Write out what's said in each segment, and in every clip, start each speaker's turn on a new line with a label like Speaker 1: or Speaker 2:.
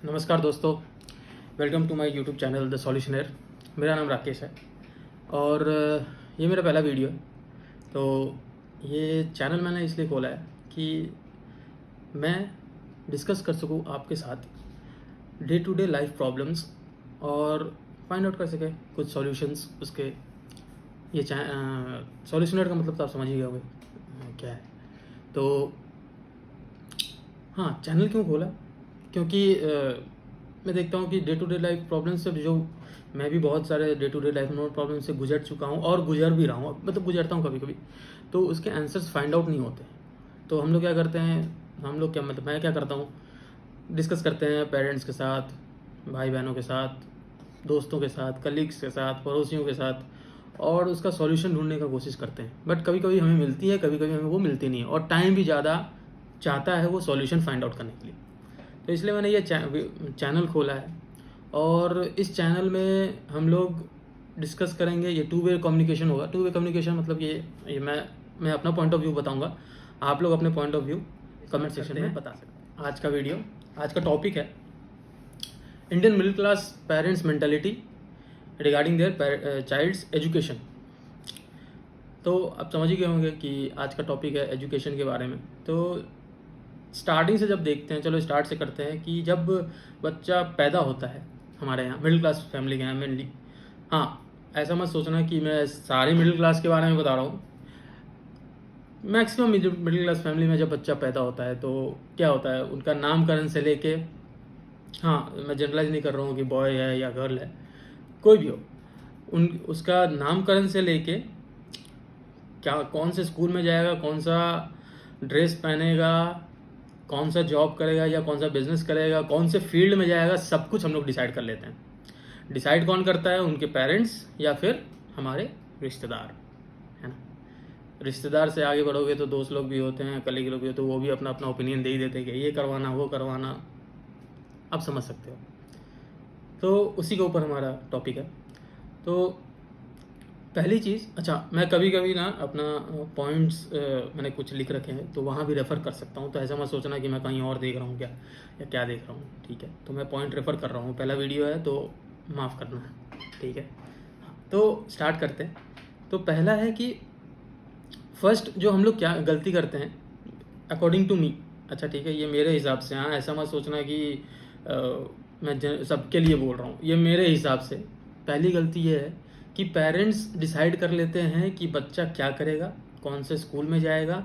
Speaker 1: नमस्कार दोस्तों, welcome to my YouTube channel the solutioner. मेरा नाम राकेश है और ये मेरा पहला वीडियो है। तो ये चैनल मैंने इसलिए खोला है कि मैं डिस्कस कर सकूँ आपके साथ day to day life problems और फाइंड आउट कर सके कुछ सॉल्यूशंस उसके। ये सॉल्यूशनर का मतलब तो आप समझ ही गए होंगे क्या है। तो हाँ, चैनल क्यों खोला? क्योंकि मैं देखता हूँ कि day to day life problem से जो मैं भी बहुत सारे day to day life problem से गुजर चुका हूँ और गुजर भी रहा हूँ, मतलब गुजरता हूँ कभी कभी। तो उसके आंसर्स फाइंड आउट नहीं होते। तो हम लोग क्या करते हैं, हम लोग क्या मतलब मैं क्या करता हूँ, डिस्कस करते हैं पेरेंट्स के साथ, भाई बहनों के साथ, दोस्तों के साथ, कलीग्स के साथ, पड़ोसियों के साथ, और उसका सॉल्यूशन ढूंढने का कोशिश करते हैं। बट कभी कभी हमें मिलती है, कभी कभी हमें वो मिलती नहीं है, और टाइम भी ज़्यादा चाहता है वो सॉल्यूशन फाइंड आउट करने के लिए। तो इसलिए मैंने ये चैनल खोला है और इस चैनल में हम लोग डिस्कस करेंगे। ये टू वे कम्युनिकेशन होगा। टू वे कम्युनिकेशन मतलब ये मैं अपना पॉइंट ऑफ व्यू बताऊंगा, आप लोग अपने point of view comment section में बता सकते हैं। आज का टॉपिक है Indian middle class parents mentality regarding their child's education. तो आप समझ ही गए होंगे कि आज का टॉपिक है एजुकेशन के बारे में। तो स्टार्टिंग से जब देखते हैं, चलो स्टार्ट से करते हैं कि जब बच्चा पैदा होता है हमारे यहाँ मिडिल क्लास फैमिली के यहाँ मेनली। हाँ, ऐसा मत सोचना कि मैं सारे मिडिल क्लास के बारे में बता रहा हूँ। मैक्सिमम मिडिल क्लास फैमिली में जब बच्चा पैदा होता है तो क्या होता है, उनका नामकरण से लेके, हाँ मैं जनरलाइज नहीं कर रहा हूँ कि बॉय है या गर्ल है, कोई भी हो, उसका नामकरण से लेके क्या कौन से स्कूल में जाएगा, कौन सा ड्रेस पहनेगा, कौन सा जॉब करेगा या कौन सा बिजनेस करेगा, कौन से फील्ड में जाएगा, सब कुछ हम लोग डिसाइड कर लेते हैं। डिसाइड कौन करता है? उनके पेरेंट्स या फिर हमारे रिश्तेदार, है ना। रिश्तेदार से आगे बढ़ोगे तो दोस्त लोग भी होते हैं, कलीग लोग भी होते हैं, वो भी अपना अपना ओपिनियन दे ही देते हैं कि ये करवाना वो करवाना, आप समझ सकते हो। तो उसी के ऊपर हमारा टॉपिक है। तो पहली चीज़, अच्छा मैं कभी कभी ना अपना पॉइंट्स मैंने कुछ लिख रखे हैं तो वहाँ भी रेफ़र कर सकता हूँ। तो ऐसा मत सोचना कि मैं कहीं और देख रहा हूँ क्या या क्या देख रहा हूँ, ठीक है। तो मैं पॉइंट रेफ़र कर रहा हूँ, पहला वीडियो है तो माफ़ करना है, ठीक है। तो स्टार्ट करते हैं। तो पहला है कि फर्स्ट जो हम लोग क्या गलती करते हैं अकॉर्डिंग टू मी, अच्छा ठीक है, ये मेरे हिसाब से, हाँ ऐसा मत सोचना कि मैं सबके लिए बोल रहा हूँ, ये मेरे हिसाब से पहली गलती ये है कि पेरेंट्स डिसाइड कर लेते हैं कि बच्चा क्या करेगा, कौन से स्कूल में जाएगा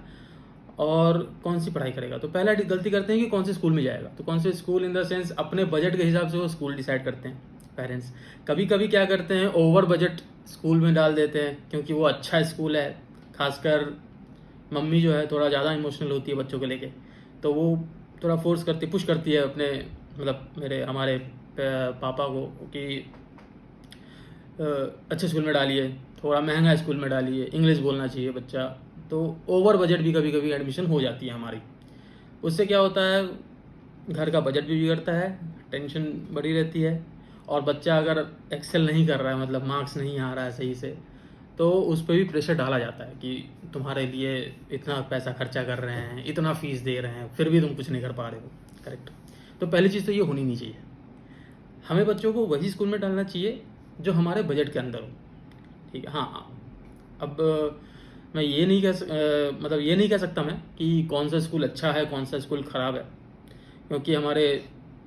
Speaker 1: और कौन सी पढ़ाई करेगा। तो पहला गलती करते हैं कि कौन से स्कूल में जाएगा। तो कौन से स्कूल इन द सेंस अपने बजट के हिसाब से वो स्कूल डिसाइड करते हैं पेरेंट्स। कभी कभी क्या करते हैं, ओवर बजट स्कूल में डाल देते हैं क्योंकि वो अच्छा स्कूल है। खासकर मम्मी जो है थोड़ा ज़्यादा इमोशनल होती है बच्चों को लेके, तो वो थोड़ा फोर्स करती, पुश करती है अपने, मतलब हमारे पापा को कि अच्छे स्कूल में डालिए, थोड़ा महंगा स्कूल में डालिए, इंग्लिश बोलना चाहिए बच्चा। तो ओवर बजट भी कभी कभी एडमिशन हो जाती है हमारी। उससे क्या होता है, घर का बजट भी बिगड़ता है, टेंशन बढ़ी रहती है, और बच्चा अगर एक्सेल नहीं कर रहा है, मतलब मार्क्स नहीं आ रहा है सही से, तो उस पर भी प्रेशर डाला जाता है कि तुम्हारे लिए इतना पैसा खर्चा कर रहे हैं, इतना फीस दे रहे हैं, फिर भी तुम कुछ नहीं कर पा रहे हो। करेक्ट। तो पहली चीज़ तो ये होनी नहीं चाहिए। हमें बच्चों को वही स्कूल में डालना चाहिए जो हमारे बजट के अंदर हो, ठीक है। हाँ, अब मैं ये नहीं मतलब ये नहीं कह सकता मैं कि कौन सा स्कूल अच्छा है कौन सा स्कूल ख़राब है, क्योंकि हमारे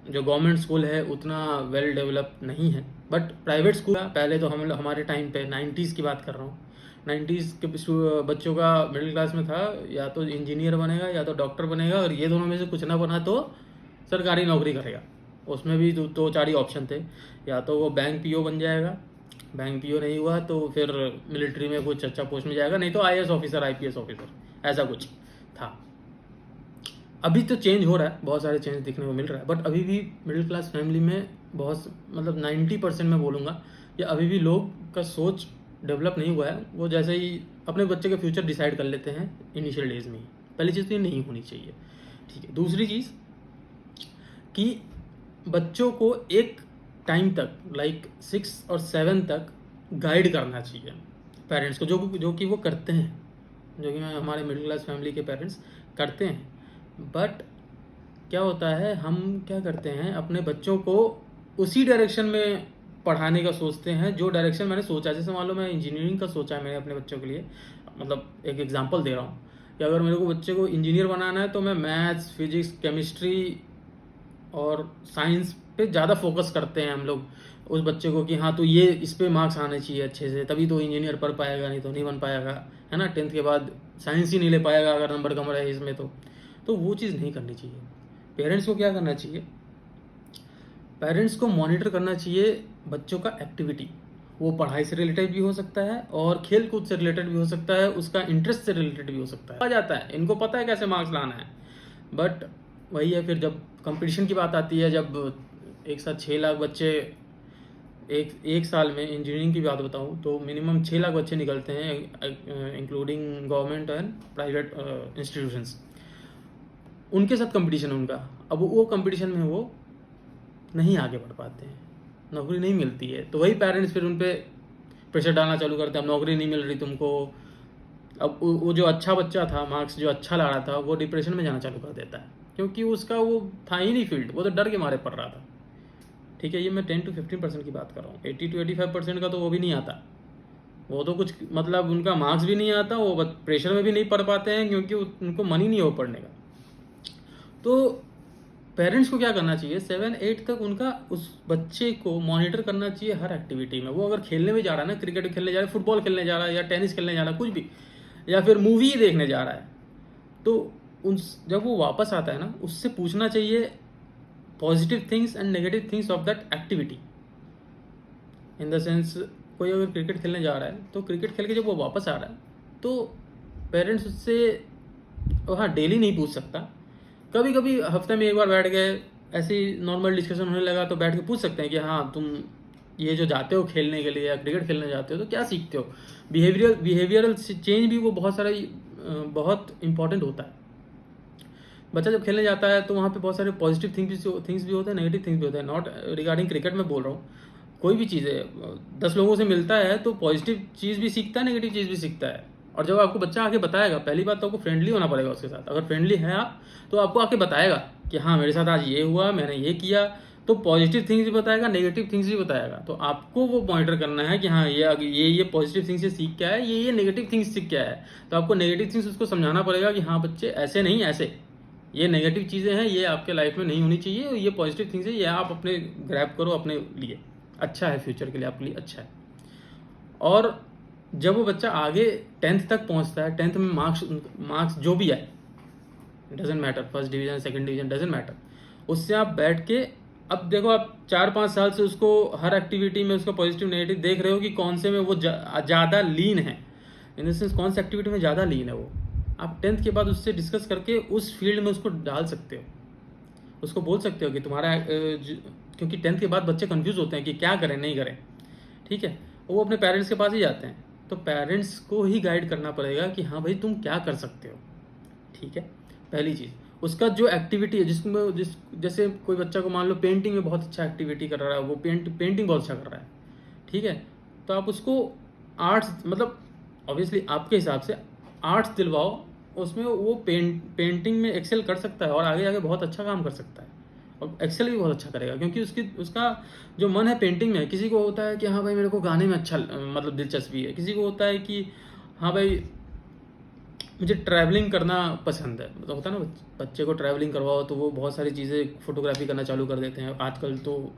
Speaker 1: जो गवर्नमेंट स्कूल है उतना वेल डेवलप नहीं है। बट प्राइवेट स्कूल पहले तो हमारे टाइम पे 90s की बात कर रहा हूँ, 90s के बच्चों का मिडिल क्लास में था या तो इंजीनियर बनेगा या तो डॉक्टर बनेगा, और ये दोनों में से कुछ ना बना तो सरकारी नौकरी करेगा। उसमें भी दो चार ही ऑप्शन थे, या तो वो बैंक पीओ बन जाएगा, बैंक पीओ नहीं हुआ तो फिर मिलिट्री में कुछ अच्छा पोस्ट में जाएगा, नहीं तो आईएएस ऑफिसर आईपीएस ऑफिसर, ऐसा कुछ था। अभी तो चेंज हो रहा है, बहुत सारे चेंज दिखने को मिल रहा है, बट अभी भी मिडिल क्लास फैमिली में बहुत, मतलब 90% मैं बोलूँगा या अभी भी लोग का सोच डेवलप नहीं हुआ है। वो जैसे ही अपने बच्चे का फ्यूचर डिसाइड कर लेते हैं इनिशियल डेज में ही। पहली चीज़ तो ये नहीं होनी चाहिए, ठीक है। दूसरी चीज़ कि बच्चों को एक टाइम तक, लाइक 6 और 7 तक गाइड करना चाहिए पेरेंट्स को, जो कि वो करते हैं, जो कि हमारे मिडिल क्लास फैमिली के पेरेंट्स करते हैं। बट क्या होता है, हम क्या करते हैं अपने बच्चों को उसी डायरेक्शन में पढ़ाने का सोचते हैं जो डायरेक्शन मैंने सोचा। जैसे मान लो मैं इंजीनियरिंग का सोचा है मैंने अपने बच्चों के लिए, मतलब एक एग्जांपल दे रहा हूँ कि अगर मेरे को बच्चे को इंजीनियर बनाना है तो मैं मैथ्स, फिजिक्स, केमिस्ट्री और साइंस पे ज़्यादा फोकस करते हैं हम लोग उस बच्चे को कि हाँ तो ये इस पे मार्क्स आने चाहिए अच्छे से, तभी तो इंजीनियर पढ़ पाएगा, नहीं तो नहीं बन पाएगा, है ना। 10th के बाद साइंस ही नहीं ले पाएगा अगर नंबर कम रहे इसमें तो वो चीज़ नहीं करनी चाहिए। पेरेंट्स को क्या करना चाहिए, पेरेंट्स को मॉनिटर करना चाहिए बच्चों का एक्टिविटी। वो पढ़ाई से रिलेटेड भी हो सकता है और खेल कूद से रिलेटेड भी हो सकता है, उसका इंटरेस्ट से रिलेटेड भी हो सकता है। आ जाता है, इनको पता है कैसे मार्क्स लाना है। बट वही है, फिर जब कंपटीशन की बात आती है, जब एक साथ 6 लाख बच्चे एक साल में, इंजीनियरिंग की बात बताऊँ तो मिनिमम 6 लाख बच्चे निकलते हैं including government and private institutions. उनके साथ कंपटीशन उनका, अब वो कंपटीशन में वो नहीं आगे बढ़ पाते हैं, नौकरी नहीं मिलती है, तो वही पेरेंट्स फिर उन पर प्रेशर डालना चालू करते हैं, अब नौकरी नहीं मिल रही तुमको। अब वो जो अच्छा बच्चा था, मार्क्स जो अच्छा ला रहा था, वो डिप्रेशन में जाना चालू कर देता है, क्योंकि उसका वो था ही नहीं फील्ड, वो तो डर के मारे पढ़ रहा था। ठीक है, ये मैं 10 to 15% की बात कर रहा हूँ। 80 to 85% का तो वो भी नहीं आता, वो तो कुछ मतलब उनका मार्क्स भी नहीं आता, वो प्रेशर में भी नहीं पढ़ पाते हैं क्योंकि उनको मन ही नहीं हो पढ़ने का। तो पेरेंट्स को क्या करना चाहिए, 7-8 तक उनका उस बच्चे को मॉनिटर करना चाहिए हर एक्टिविटी में। वो अगर खेलने में जा रहा है ना, क्रिकेट खेलने जा रहा है, फुटबॉल खेलने जा रहा है, या टेनिस खेलने जा रहा है, कुछ भी, या फिर मूवी देखने जा रहा है, तो उन जब वो वापस आता है ना, उससे पूछना चाहिए positive things and negative things of that activity. In the sense, कोई अगर क्रिकेट खेलने जा रहा है तो क्रिकेट खेल के जब वो वापस आ रहा है तो पेरेंट्स उससे, हाँ डेली नहीं पूछ सकता, कभी कभी हफ्ते में एक बार बैठ गए, ऐसे ही नॉर्मल डिस्कशन होने लगा तो बैठ के पूछ सकते हैं कि हाँ तुम ये जो जाते हो खेलने के लिए या क्रिकेट खेलने जाते हो तो क्या सीखते हो। बिहेवियरल चेंज भी वो बहुत सारा बहुत इंपॉर्टेंट होता है। बच्चा जब खेलने जाता है तो वहाँ पे बहुत सारे पॉजिटिव थिंग्स भी होते हैं, नेगेटिव थिंग्स भी होते हैं। नॉट रिगार्डिंग क्रिकेट में बोल रहा हूँ, कोई भी चीज़ है, 10 लोगों से मिलता है तो पॉजिटिव चीज़ भी सीखता है, नेगेटिव चीज़ भी सीखता है। और जब आपको बच्चा आके बताएगा, पहली बात तो आपको फ्रेंडली होना पड़ेगा उसके साथ। अगर फ्रेंडली है आप तो आपको आके बताएगा कि हाँ मेरे साथ आज ये हुआ, मैंने ये किया, तो पॉजिटिव थिंग्स भी बताएगा, नेगेटिव थिंग्स भी बताएगा। तो आपको वो मॉनिटर करना है कि हाँ ये पॉजिटिव थिंग्स से सीख क्या है, ये नेगेटिव थिंग्स सीख क्या है। तो आपको नेगेटिव थिंग्स उसको समझाना पड़ेगा कि हाँ बच्चे ऐसे नहीं, ऐसे ये नेगेटिव चीज़ें हैं, ये आपके लाइफ में नहीं होनी चाहिए, ये पॉजिटिव थिंग्स है, ये आप अपने ग्रैब करो, अपने लिए अच्छा है, फ्यूचर के लिए आपके लिए अच्छा है। और जब वो बच्चा आगे 10th तक पहुंचता है, 10th में मार्क्स जो भी आए, doesn't matter, first division second division doesn't matter, उससे आप बैठ के, अब देखो आप 4-5 साल से उसको हर एक्टिविटी में उसका पॉजिटिव नेगेटिव देख रहे हो कि कौन से में वो ज़्यादा लीन है, इन द सेंस कौन सी एक्टिविटी में ज़्यादा लीन है वो। आप 10th के बाद उससे डिस्कस करके उस फील्ड में उसको डाल सकते हो, उसको बोल सकते हो कि तुम्हारा क्योंकि 10th के बाद बच्चे कंफ्यूज होते हैं कि क्या करें नहीं करें, ठीक है, वो अपने पेरेंट्स के पास ही जाते हैं। तो पेरेंट्स को ही गाइड करना पड़ेगा कि हाँ भाई तुम क्या कर सकते हो, ठीक है। पहली चीज़, उसका जो एक्टिविटी है जिसमें जैसे कोई बच्चा को मान लो पेंटिंग में बहुत अच्छा एक्टिविटी कर रहा है, वो पेंटिंग बहुत अच्छा कर रहा है, ठीक है, तो आप उसको आर्ट्स, मतलब ऑब्वियसली आपके हिसाब से आर्ट्स दिलवाओ, उसमें वो पेंटिंग में एक्सेल कर सकता है और आगे आगे बहुत अच्छा काम कर सकता है, और एक्सेल भी बहुत अच्छा करेगा क्योंकि उसका जो मन है पेंटिंग में। किसी को होता है कि हाँ भाई मेरे को गाने में अच्छा मतलब दिलचस्पी है, किसी को होता है कि हाँ भाई मुझे ट्रैवलिंग करना पसंद है, मतलब होता है ना, बच्चे को ट्रैवलिंग करवाओ तो वो बहुत सारी चीज़ें फोटोग्राफी करना चालू कर देते हैं। आजकल तो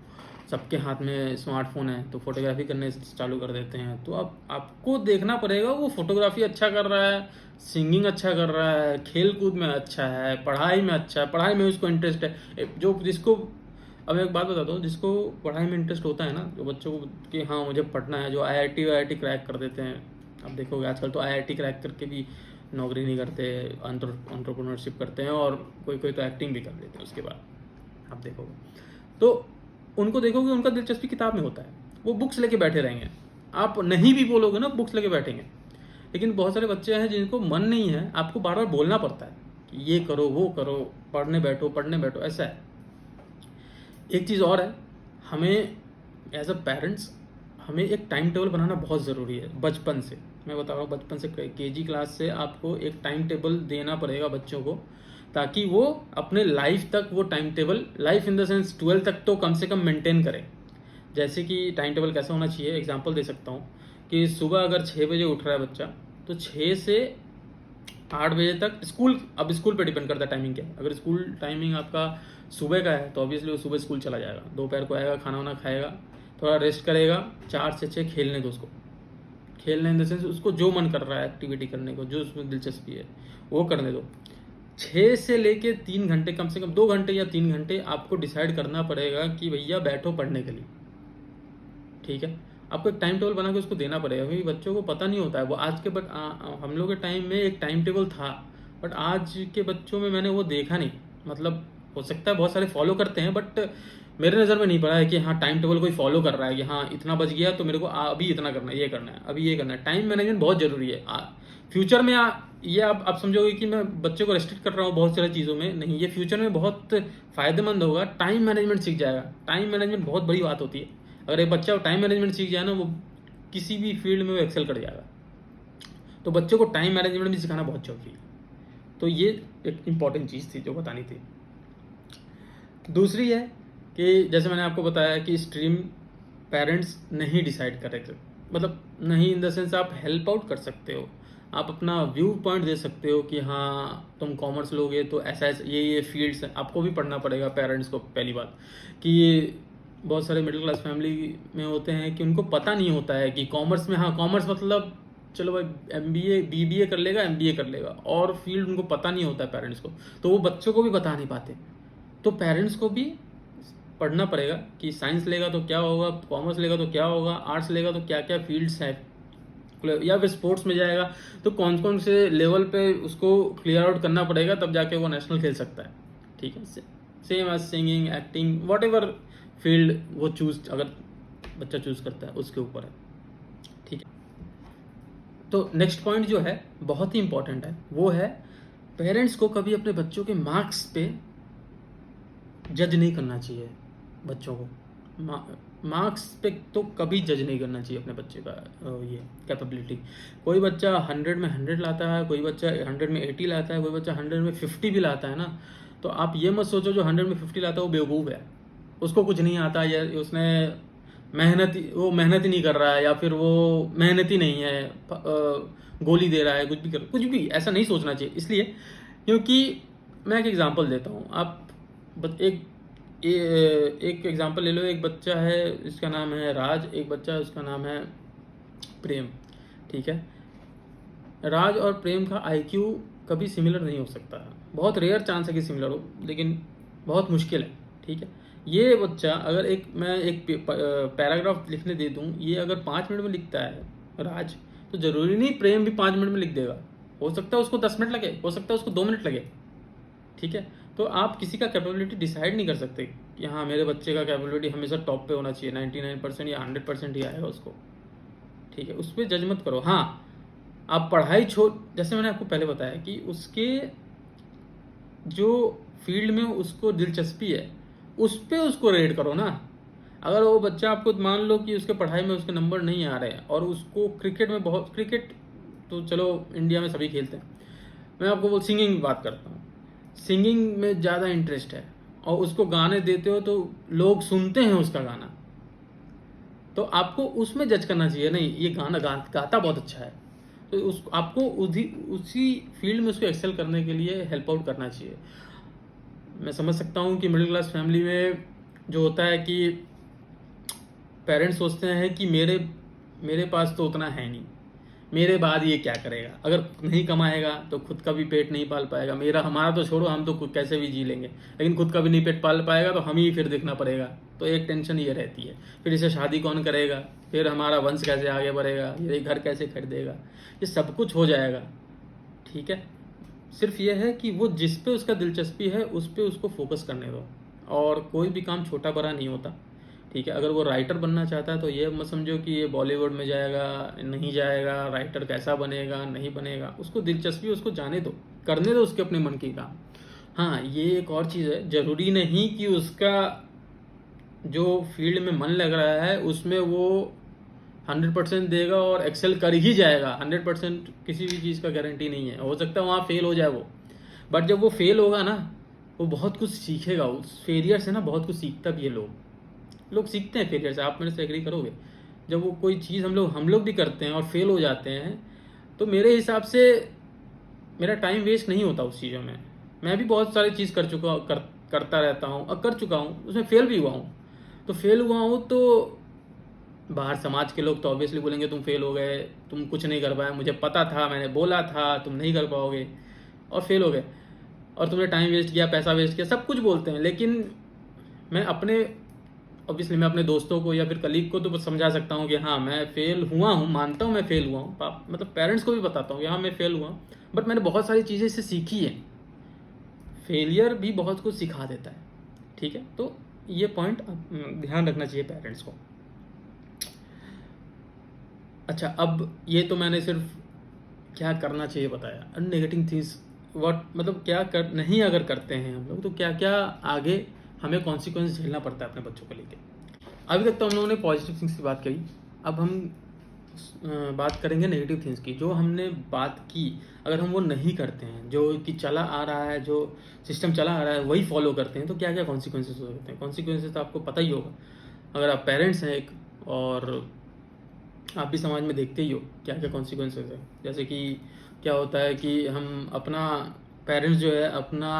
Speaker 1: सबके हाथ में स्मार्टफोन है तो फोटोग्राफी करने चालू कर देते हैं। तो आपको देखना पड़ेगा वो फोटोग्राफी अच्छा कर रहा है, सिंगिंग अच्छा कर रहा है, खेल कूद में अच्छा है, पढ़ाई में अच्छा है, पढ़ाई में उसको इंटरेस्ट है। जो जिसको, अब एक बात बताता हूँ, जिसको पढ़ाई में इंटरेस्ट होता है ना, जो बच्चों को कि हाँ मुझे पढ़ना है, जो IIT क्रैक कर देते हैं, अब देखोगे आजकल तो IIT क्रैक करके भी नौकरी नहीं करते, एंटरप्रेन्योरशिप करते हैं, और कोई कोई तो एक्टिंग भी कर लेते हैं उसके बाद, आप देखोगे। तो उनको देखोगे उनका दिलचस्पी किताब में होता है, वो बुक्स लेके बैठे रहेंगे, आप नहीं भी बोलोगे ना बुक्स लेके बैठेंगे। लेकिन बहुत सारे बच्चे हैं जिनको मन नहीं है, आपको बार बार बोलना पड़ता है कि ये करो वो करो, पढ़ने बैठो, ऐसा है। एक चीज़ और है, हमें एज अ पेरेंट्स हमें एक टाइम टेबल बनाना बहुत ज़रूरी है। बचपन से मैं बता रहा हूँ, बचपन से KG क्लास से आपको एक टाइम टेबल देना पड़ेगा बच्चों को ताकि वो अपने लाइफ तक वो time table, life in the sense 12 तक तो कम से कम मेंटेन करे। जैसे कि टाइम टेबल कैसा होना चाहिए, एग्जांपल दे सकता हूँ कि सुबह अगर 6 बजे उठ रहा है बच्चा, तो 6 से 8 बजे तक स्कूल, अब स्कूल पे डिपेंड करता है टाइमिंग क्या है। अगर स्कूल टाइमिंग आपका सुबह का है तो ऑब्वियसली वो सुबह स्कूल चला जाएगा, दोपहर को आएगा, खाना वाना खाएगा, थोड़ा रेस्ट करेगा, 4 से 6 खेलने दो उसको। खेलने इन द सेंस उसको जो मन कर रहा है एक्टिविटी करने को, जो उसमें दिलचस्पी है वो करने दो। 6 से लेके 3 घंटे, कम से कम 2 घंटे या 3 घंटे आपको डिसाइड करना पड़ेगा कि भैया बैठो पढ़ने के लिए, ठीक है। आपको एक टाइम टेबल बना के उसको देना पड़ेगा, क्योंकि बच्चों को पता नहीं होता है वो आज के, बट हम लोग के टाइम में एक टाइम टेबल था, बट आज के बच्चों में मैंने वो देखा नहीं। मतलब हो सकता है बहुत सारे फॉलो करते हैं, बट मेरे नज़र में नहीं पड़ा है कि हाँ टाइम टेबल कोई फॉलो कर रहा है कि हाँ इतना बज गया तो मेरे को अभी इतना करना है, ये करना है, अभी ये करना है। टाइम मैनेजमेंट बहुत ज़रूरी है। फ्यूचर में ये आप समझोगे कि मैं बच्चे को रेस्ट्रिक्ट कर रहा हूँ बहुत सारी चीज़ों में, नहीं, ये फ्यूचर में बहुत फ़ायदेमंद होगा। टाइम मैनेजमेंट सीख जाएगा। टाइम मैनेजमेंट बहुत बड़ी बात होती है। अगर एक बच्चा टाइम मैनेजमेंट सीख जाए ना, वो किसी भी फील्ड में वो एक्सेल कर जाएगा। तो बच्चों को टाइम मैनेजमेंट भी सिखाना बहुत जरूरी है। तो ये एक इम्पॉर्टेंट चीज़ थी जो बतानी थी। दूसरी है कि जैसे मैंने आपको बताया कि स्ट्रीम पेरेंट्स नहीं डिसाइड करेंगे, मतलब नहीं इन द सेंस आप हेल्प आउट कर सकते हो, आप अपना व्यू पॉइंट दे सकते हो कि हाँ तुम कॉमर्स लोगे तो ऐसा ऐसा ये फील्ड्स हैं। आपको भी पढ़ना पड़ेगा पेरेंट्स को। पहली बात कि ये बहुत सारे मिडिल क्लास फैमिली में होते हैं कि उनको पता नहीं होता है कि कॉमर्स में, हाँ कॉमर्स मतलब चलो भाई MBA BBA कर लेगा, MBA कर लेगा, और फील्ड उनको पता नहीं होता है पेरेंट्स को, तो वो बच्चों को भी बता नहीं पाते। तो पेरेंट्स को भी पढ़ना पड़ेगा कि साइंस लेगा तो क्या होगा, कॉमर्स लेगा तो क्या होगा, आर्ट्स लेगा तो क्या क्या फील्ड्स हैं, या फिर स्पोर्ट्स में जाएगा तो कौन कौन से लेवल पे उसको क्लियर आउट करना पड़ेगा, तब जाके वो नेशनल खेल सकता है, ठीक है। Same as singing, acting, whatever field वो चूज, अगर बच्चा चूज करता है उसके ऊपर है, ठीक है। तो नेक्स्ट पॉइंट जो है बहुत ही इंपॉर्टेंट है, वो है पेरेंट्स को कभी अपने बच्चों के मार्क्स पे जज नहीं करना चाहिए। बच्चों को मार्क्स पे तो कभी जज नहीं करना चाहिए अपने बच्चे का ये कैपेबिलिटी। कोई बच्चा 100 में 100 लाता है, कोई बच्चा 100 में 80 लाता है, कोई बच्चा 100 में 50 भी लाता है ना, तो आप ये मत सोचो जो 100 में 50 लाता है वो बेवकूफ़ है, उसको कुछ नहीं आता, या उसने वो मेहनत ही नहीं कर रहा है, या फिर वो मेहनती नहीं है, गोली दे रहा है, कुछ भी ऐसा नहीं सोचना चाहिए। इसलिए क्योंकि मैं एक एग्जांपल देता हूँ, आप एक एग्जांपल ले लो। एक बच्चा है, इसका नाम है राज, एक बच्चा है उसका नाम है प्रेम, ठीक है। राज और प्रेम का IQ कभी सिमिलर नहीं हो सकता, बहुत रेयर चांस है कि सिमिलर हो, लेकिन बहुत मुश्किल है, ठीक है। ये बच्चा अगर मैं एक पैराग्राफ लिखने दे दूँ, ये अगर 5 मिनट में लिखता है राज, तो ज़रूरी नहीं प्रेम भी 5 मिनट में लिख देगा। हो सकता है उसको 10 मिनट लगे, हो सकता है उसको 2 मिनट लगे, ठीक है। तो आप किसी का कैपेबिलिटी डिसाइड नहीं कर सकते कि हाँ मेरे बच्चे का कैपेबिलिटी हमेशा टॉप पे होना चाहिए, 99% या 100% ही आएगा उसको, ठीक है। उस पर जज मत करो। हाँ आप पढ़ाई जैसे मैंने आपको पहले बताया कि उसके जो फील्ड में उसको दिलचस्पी है उस पर उसको रेट करो ना। अगर वो बच्चा, आपको मान लो कि उसके पढ़ाई में उसके नंबर नहीं आ रहे हैं और उसको क्रिकेट में बहुत, क्रिकेट तो चलो इंडिया में सभी खेलते हैं, मैं आपको सिंगिंग की बात करता हूँ, सिंगिंग में ज़्यादा इंटरेस्ट है और उसको गाने देते हो तो लोग सुनते हैं उसका गाना, तो आपको उसमें जज करना चाहिए, नहीं ये गाना गाता बहुत अच्छा है, तो आपको उसी फील्ड में उसको एक्सेल करने के लिए हेल्प आउट करना चाहिए। मैं समझ सकता हूँ कि मिडिल क्लास फैमिली में जो होता है कि पेरेंट्स सोचते हैं कि मेरे पास तो उतना है नहीं, मेरे बाद ये क्या करेगा, अगर नहीं कमाएगा तो खुद का भी पेट नहीं पाल पाएगा, हमारा तो छोड़ो, हम तो कैसे भी जी लेंगे, लेकिन खुद का भी नहीं पेट पाल पाएगा तो हम ही फिर देखना पड़ेगा। तो एक टेंशन ये रहती है, फिर इसे शादी कौन करेगा, फिर हमारा वंश कैसे आगे बढ़ेगा, ये घर कैसे खरीदेगा, ये सब कुछ हो जाएगा, ठीक है। सिर्फ ये है कि वो जिस पे उसका दिलचस्पी है उस पे उसको फोकस करने दो, और कोई भी काम छोटा बड़ा नहीं होता, ठीक है। अगर वो राइटर बनना चाहता है तो ये मत समझो कि ये बॉलीवुड में जाएगा, नहीं जाएगा, राइटर कैसा बनेगा नहीं बनेगा, उसको दिलचस्पी, उसको जाने दो, करने दो उसके अपने मन की काम। हाँ ये एक और चीज़ है, ज़रूरी नहीं कि उसका जो फील्ड में मन लग रहा है उसमें वो 100% देगा और एक्सेल कर ही जाएगा। 100% किसी भी चीज़ का गारंटी नहीं है, हो सकता है वहाँ फेल हो जाए वो, बट जब वो फेल होगा ना, वो बहुत कुछ सीखेगा। उस फेलियर से ना बहुत कुछ सीखता भी है। लोग सीखते हैं फेलियर से, आप मेरे से एग्री करोगे। जब वो कोई चीज़ हम लोग भी करते हैं और फेल हो जाते हैं, तो मेरे हिसाब से मेरा टाइम वेस्ट नहीं होता उस चीज़ों में। मैं भी बहुत सारी चीज़ करता रहता हूँ और कर चुका हूँ, उसमें फेल भी हुआ हूँ। तो फेल हुआ हूँ तो बाहर समाज के लोग तो ऑब्वियसली बोलेंगे तुम फेल हो गए, तुम कुछ नहीं कर पाए, मुझे पता था, मैंने बोला था तुम नहीं कर पाओगे, और फेल हो गए, और तुमने टाइम वेस्ट किया, पैसा वेस्ट किया, सब कुछ बोलते हैं। लेकिन मैं ऑब्वियसली मैं अपने दोस्तों को या फिर कलीग को तो बस समझा सकता हूँ कि हाँ मैं फेल हुआ हूँ, मानता हूँ मैं फेल हुआ हूँ, मतलब पेरेंट्स को भी बताता हूँ कि हाँ मैं फेल हुआ हूँ, बट मैंने बहुत सारी चीज़ें इससे सीखी है। फेलियर भी बहुत कुछ सिखा देता है, ठीक है। तो ये पॉइंट ध्यान रखना चाहिए पेरेंट्स को। अच्छा, अब ये तो मैंने सिर्फ क्या करना चाहिए बताया, नेगेटिव थिंग्स व्हाट, मतलब क्या कर नहीं अगर करते हैं हम लोग तो क्या क्या आगे हमें कॉन्सिक्वेंस झेलना पड़ता है अपने बच्चों को लेके। अभी तक तो हम लोगों ने पॉजिटिव थिंग्स की बात करी, अब हम बात करेंगे नेगेटिव थिंग्स की। जो हमने बात की, अगर हम वो नहीं करते हैं, जो कि चला आ रहा है, जो सिस्टम चला आ रहा है वही फॉलो करते हैं, तो क्या क्या कॉन्सिक्वेंसेस हो सकते हैं। कॉन्सिक्वेंसेस तो आपको पता ही होगा, अगर आप पेरेंट्स हैं एक, और आप भी समाज में देखते ही हो क्या क्या कॉन्सिक्वेंसेस है। जैसे कि क्या होता है कि हम अपना पेरेंट्स जो है अपना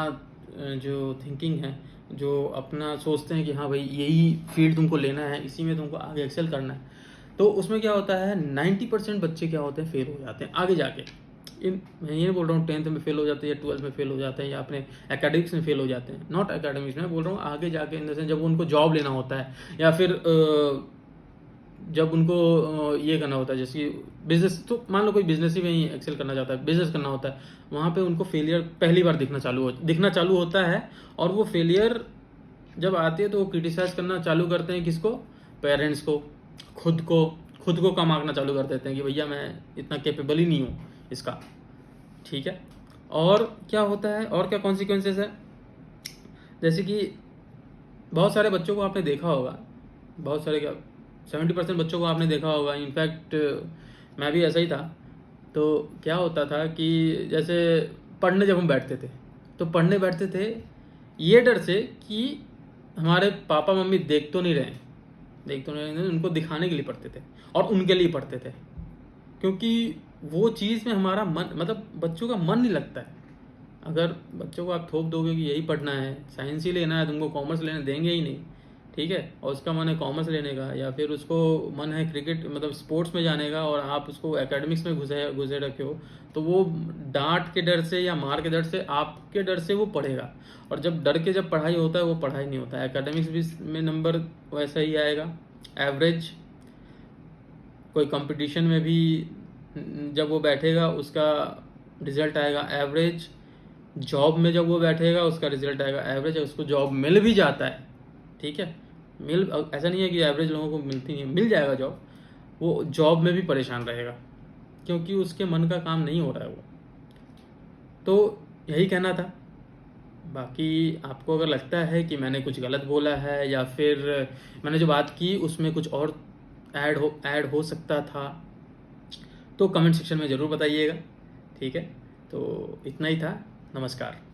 Speaker 1: जो थिंकिंग है, जो अपना सोचते हैं कि हाँ भाई यही फील्ड तुमको लेना है, इसी में तुमको आगे एक्सेल करना है, तो उसमें क्या होता है 90% बच्चे क्या होते हैं, फेल हो जाते हैं आगे जाके। मैं ये नहीं बोल रहा हूँ 10th में फेल हो जाते हैं या 12th में फेल हो जाते हैं या अपने एकेडमिक्स में फेल हो जाते हैं, नॉट एकेडमिक्स में बोल रहा हूँ, आगे जाके इन द सेंस जब उनको जॉब लेना होता है या फिर जब उनको ये करना होता है, जैसे बिजनेस, तो मान लो कोई बिजनेस ही में ही एक्सेल करना चाहता है, बिजनेस करना होता है, वहाँ पे उनको फेलियर पहली बार दिखना चालू होता है। और वो फेलियर जब आती है तो वो क्रिटिसाइज करना चालू करते हैं, किसको, पेरेंट्स को, खुद को कम आंकना चालू कर देते हैं कि भैया मैं इतना कैपेबल ही नहीं हूँ इसका, ठीक है। और क्या होता है, और क्या कॉन्सिक्वेंसेस है, जैसे कि बहुत सारे बच्चों को आपने देखा होगा, बहुत सारे क्या 70% बच्चों को आपने देखा होगा, इनफैक्ट मैं भी ऐसा ही था। तो क्या होता था कि जैसे पढ़ने जब हम बैठते थे, तो पढ़ने बैठते थे ये डर से कि हमारे पापा मम्मी देख तो नहीं रहे, उनको दिखाने के लिए पढ़ते थे और उनके लिए पढ़ते थे, क्योंकि वो चीज़ में हमारा मन, मतलब बच्चों का मन नहीं लगता है। अगर बच्चों को आप थोप दोगे कि यही पढ़ना है, साइंस ही लेना है, तुमको कॉमर्स लेने देंगे ही नहीं, ठीक है, और उसका मन है कॉमर्स लेने का, या फिर उसको मन है क्रिकेट मतलब स्पोर्ट्स में जाने का, और आप उसको एकेडमिक्स में घुसे रखे हो, तो वो डांट के डर से या मार के डर से, आपके डर से वो पढ़ेगा। और जब पढ़ाई होता है वो पढ़ाई नहीं होता है। एकेडमिक्स भी में नंबर वैसा ही आएगा, एवरेज। कोई कंपटीशन में भी जब वो बैठेगा उसका रिजल्ट आएगा एवरेज। जॉब में जब वो बैठेगा उसका रिजल्ट आएगा एवरेज। उसको जॉब मिल भी जाता है, ठीक है, ऐसा नहीं है कि एवरेज लोगों को मिलती नहीं है, मिल जाएगा जॉब, वो जॉब में भी परेशान रहेगा क्योंकि उसके मन का काम नहीं हो रहा है वो। तो यही कहना था। बाकी आपको अगर लगता है कि मैंने कुछ गलत बोला है या फिर मैंने जो बात की उसमें कुछ और ऐड हो सकता था, तो कमेंट सेक्शन में ज़रूर बताइएगा, ठीक है। तो इतना ही था, नमस्कार।